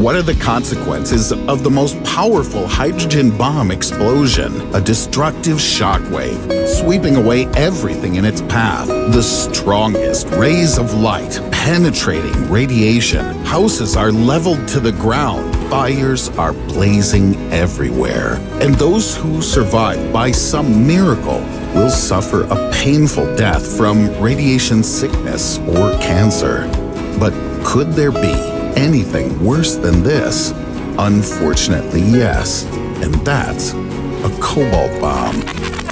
What are the consequences of the most powerful hydrogen bomb explosion? A destructive shockwave, sweeping away everything in its path. The strongest rays of light, penetrating radiation. Houses are leveled to the ground. Fires are blazing everywhere. And those who survive by some miracle will suffer a painful death from radiation sickness or cancer. But could there be anything worse than this? Unfortunately, yes. And that's a cobalt bomb.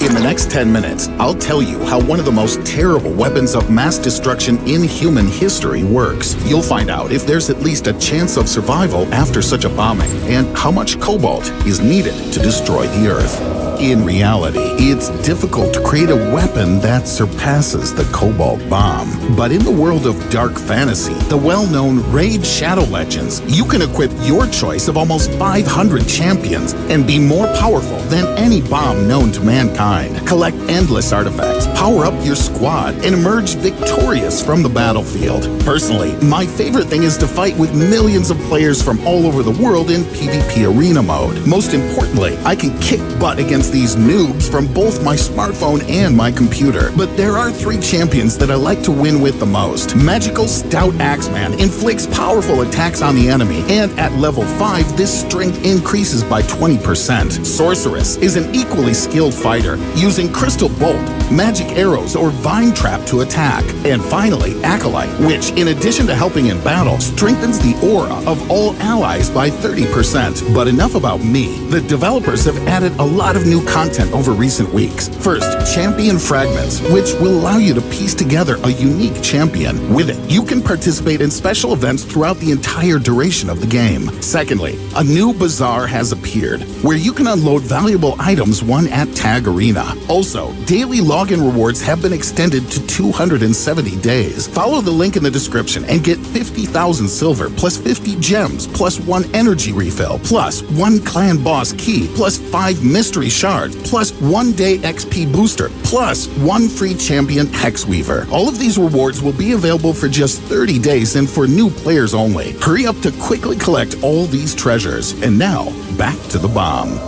In the next 10 minutes, I'll tell you how one of the most terrible weapons of mass destruction in human history works. You'll find out if there's at least a chance of survival after such a bombing, and how much cobalt is needed to destroy the Earth. In reality, it's difficult to create a weapon that surpasses the cobalt bomb. But in the world of dark fantasy, the well-known Raid Shadow Legends, you can equip your choice of almost 500 champions and be more powerful than any bomb known to mankind. Collect endless artifacts, power up your squad, and emerge victorious from the battlefield. Personally, my favorite thing is to fight with millions of players from all over the world in PvP arena mode. Most importantly, I can kick butt against these noobs from both my smartphone and my computer. But there are 3 champions that I like to win with the most. Magical Stout Axeman inflicts powerful attacks on the enemy, and at level 5, this strength increases by 20%. Sorceress is an equally skilled fighter, using Crystal Bolt, magic arrows, or Vine Trap to attack. And finally, Acolyte, which, in addition to helping in battle, strengthens the aura of all allies by 30%. But enough about me. The developers have added a lot of new content over recent weeks. First, Champion Fragments, which will allow you to piece together a unique champion. With it, you can participate in special events throughout the entire duration of the game. Secondly, a new bazaar has appeared, where you can unload valuable items won at Tag Arena. Also, daily login rewards have been extended to 270 days. Follow the link in the description and get 50,000 silver, plus 50 gems, plus 1 energy refill, plus 1 clan boss key, plus 5 mystery shards, plus 1 day XP booster, plus 1 free champion Hexweaver. All of these rewards will be available for just 30 days and for new players only. Hurry up to quickly collect all these treasures. And now, back to the bomb.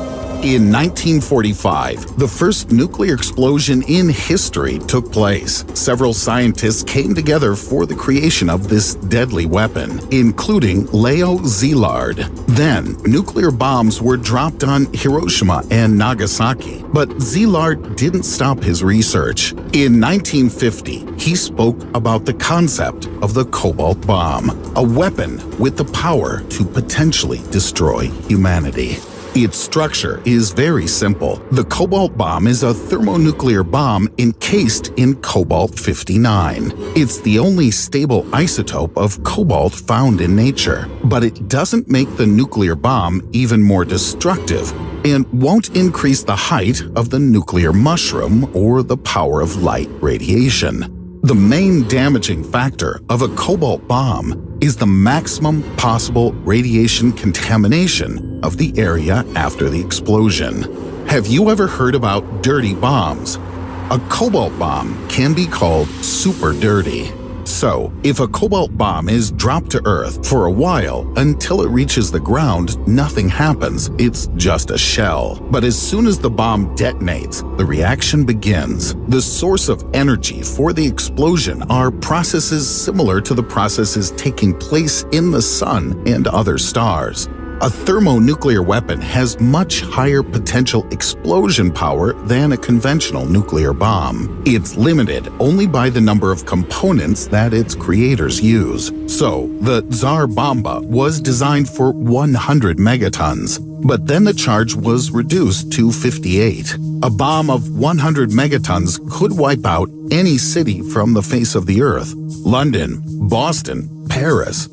In 1945, the first nuclear explosion in history took place. Several scientists came together for the creation of this deadly weapon, including Leo Szilard. Then, nuclear bombs were dropped on Hiroshima and Nagasaki, but Szilard didn't stop his research. In 1950, he spoke about the concept of the cobalt bomb, a weapon with the power to potentially destroy humanity. Its structure is very simple. The cobalt bomb is a thermonuclear bomb encased in cobalt-59. It's the only stable isotope of cobalt found in nature, but it doesn't make the nuclear bomb even more destructive and won't increase the height of the nuclear mushroom or the power of light radiation. The main damaging factor of a cobalt bomb is the maximum possible radiation contamination of the area after the explosion. Have you ever heard about dirty bombs? A cobalt bomb can be called super dirty. So, if a cobalt bomb is dropped to Earth for a while until it reaches the ground, nothing happens. It's just a shell. But as soon as the bomb detonates, the reaction begins. The source of energy for the explosion are processes similar to the processes taking place in the sun and other stars. A thermonuclear weapon has much higher potential explosion power than a conventional nuclear bomb. It's limited only by the number of components that its creators use. So, the Tsar Bomba was designed for 100 megatons, but then the charge was reduced to 58. A bomb of 100 megatons could wipe out any city from the face of the Earth: London, Boston, Paris.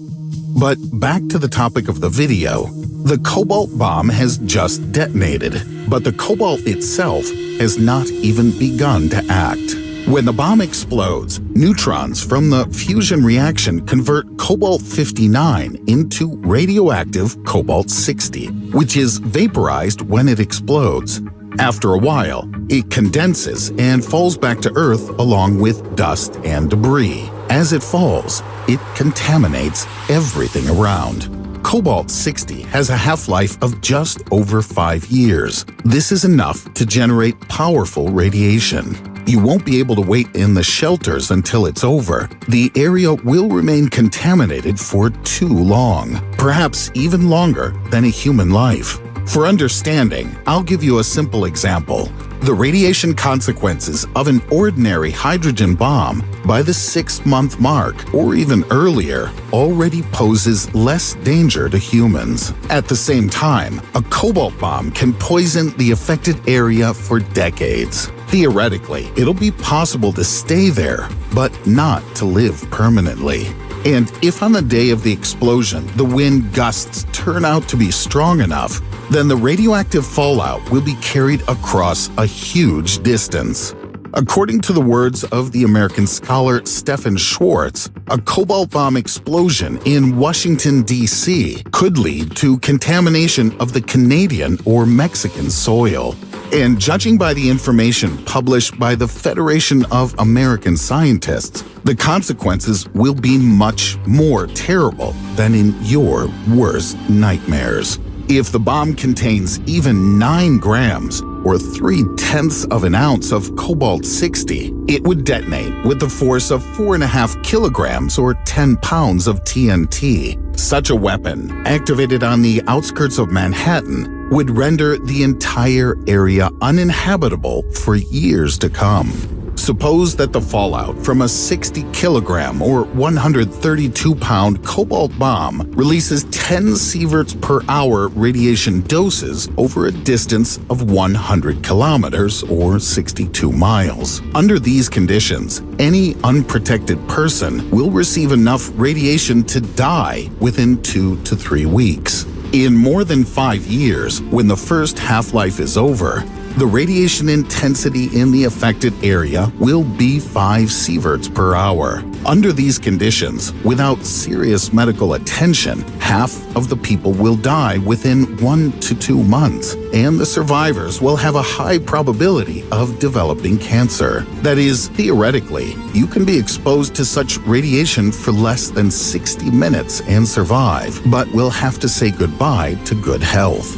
But back to the topic of the video. The cobalt bomb has just detonated, but the cobalt itself has not even begun to act. When the bomb explodes, neutrons from the fusion reaction convert cobalt-59 into radioactive cobalt-60, which is vaporized when it explodes. After a while, it condenses and falls back to Earth along with dust and debris. As it falls, it contaminates everything around. Cobalt-60 has a half-life of just over 5 years. This is enough to generate powerful radiation. You won't be able to wait in the shelters until it's over. The area will remain contaminated for too long, perhaps even longer than a human life. For understanding, I'll give you a simple example. The radiation consequences of an ordinary hydrogen bomb by the 6-month mark, or even earlier, already poses less danger to humans. At the same time, a cobalt bomb can poison the affected area for decades. Theoretically, it'll be possible to stay there, but not to live permanently. And if on the day of the explosion the wind gusts turn out to be strong enough, then the radioactive fallout will be carried across a huge distance. According to the words of the American scholar Stephen Schwartz, a cobalt bomb explosion in Washington, D.C. could lead to contamination of the Canadian or Mexican soil. And judging by the information published by the Federation of American Scientists, the consequences will be much more terrible than in your worst nightmares. If the bomb contains even 9 grams, or 0.3 of an ounce of cobalt-60, it would detonate with the force of 4.5 kilograms or 10 pounds of TNT. Such a weapon, activated on the outskirts of Manhattan, would render the entire area uninhabitable for years to come. Suppose that the fallout from a 60-kilogram or 132-pound cobalt bomb releases 10 sieverts per hour radiation doses over a distance of 100 kilometers or 62 miles. Under these conditions, any unprotected person will receive enough radiation to die within 2 to 3 weeks. In more than 5 years, when the first half-life is over, the radiation intensity in the affected area will be 5 sieverts per hour. Under these conditions, without serious medical attention, half of the people will die within 1 to 2 months, and the survivors will have a high probability of developing cancer. That is, theoretically, you can be exposed to such radiation for less than 60 minutes and survive, but will have to say goodbye to good health.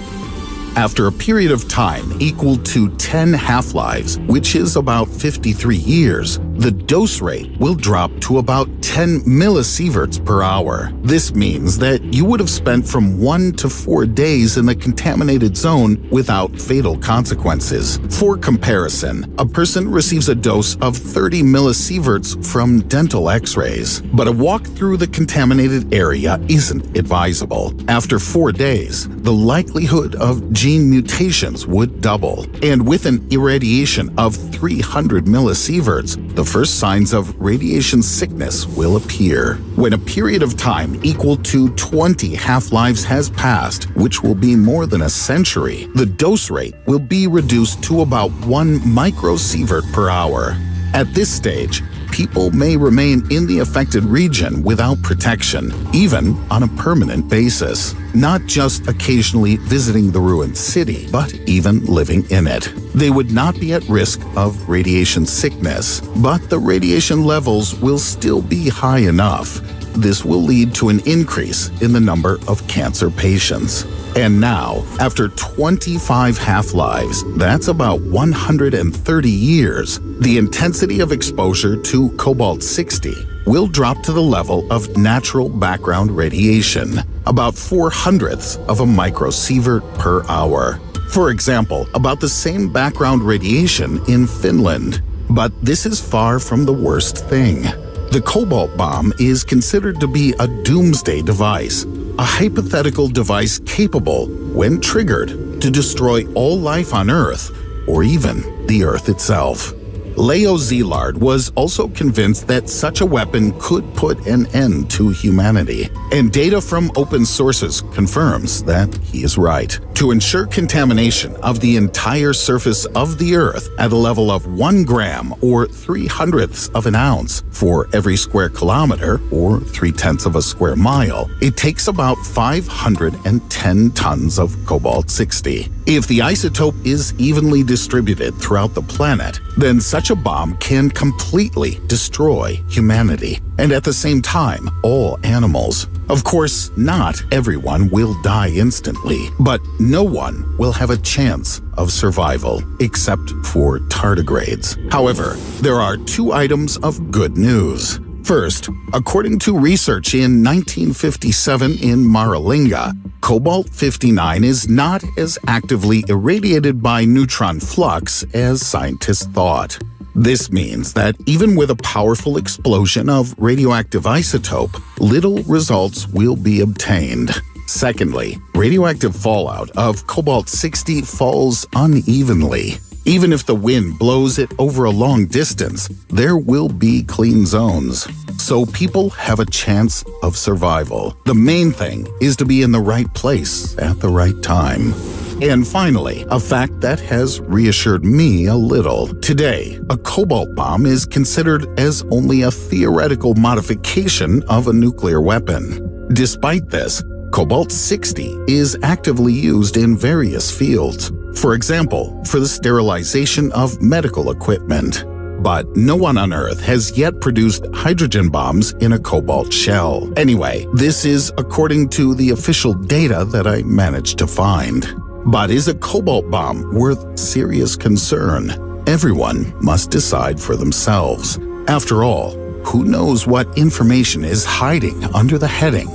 After a period of time equal to 10 half-lives, which is about 53 years, the dose rate will drop to about 10 millisieverts per hour. This means that you would have spent from 1 to 4 days in the contaminated zone without fatal consequences. For comparison, a person receives a dose of 30 millisieverts from dental x-rays, but a walk through the contaminated area isn't advisable. After 4 days, the likelihood of gene mutations would double, and with an irradiation of 300 millisieverts, the first signs of radiation sickness will appear. When a period of time equal to 20 half-lives has passed, which will be more than a century, the dose rate will be reduced to about 1 microsievert per hour. At this stage, people may remain in the affected region without protection, even on a permanent basis. Not just occasionally visiting the ruined city, but even living in it. They would not be at risk of radiation sickness, but the radiation levels will still be high enough. This will lead to an increase in the number of cancer patients. And now, after 25 half-lives, that's about 130 years, the intensity of exposure to cobalt-60 will drop to the level of natural background radiation, about 0.04 of a microsievert per hour. For example, about the same background radiation in Finland. But this is far from the worst thing. The cobalt bomb is considered to be a doomsday device, a hypothetical device capable, when triggered, to destroy all life on Earth, or even the Earth itself. Leo Szilard was also convinced that such a weapon could put an end to humanity, and data from open sources confirms that he is right. To ensure contamination of the entire surface of the Earth at a level of 1 gram or 0.03 of an ounce for every square kilometer or 0.3 of a square mile, it takes about 510 tons of cobalt-60. If the isotope is evenly distributed throughout the planet, then such such a bomb can completely destroy humanity, and at the same time, all animals. Of course, not everyone will die instantly, but no one will have a chance of survival, except for tardigrades. However, there are two items of good news. First, according to research in 1957 in Maralinga, cobalt-59 is not as actively irradiated by neutron flux as scientists thought. This means that even with a powerful explosion of radioactive isotope, little results will be obtained. Secondly, radioactive fallout of cobalt-60 falls unevenly. Even if the wind blows it over a long distance, there will be clean zones. So people have a chance of survival. The main thing is to be in the right place at the right time. And finally, a fact that has reassured me a little. Today, a cobalt bomb is considered as only a theoretical modification of a nuclear weapon. Despite this, cobalt-60 is actively used in various fields. For example, for the sterilization of medical equipment. But no one on Earth has yet produced hydrogen bombs in a cobalt shell. Anyway, this is according to the official data that I managed to find. But is a cobalt bomb worth serious concern? Everyone must decide for themselves. After all, who knows what information is hiding under the heading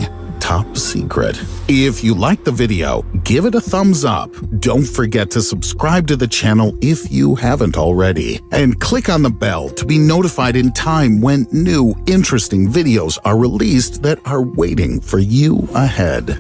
Top Secret? If you liked the video, give it a thumbs up. Don't forget to subscribe to the channel if you haven't already. And click on the bell to be notified in time when new, interesting videos are released that are waiting for you ahead.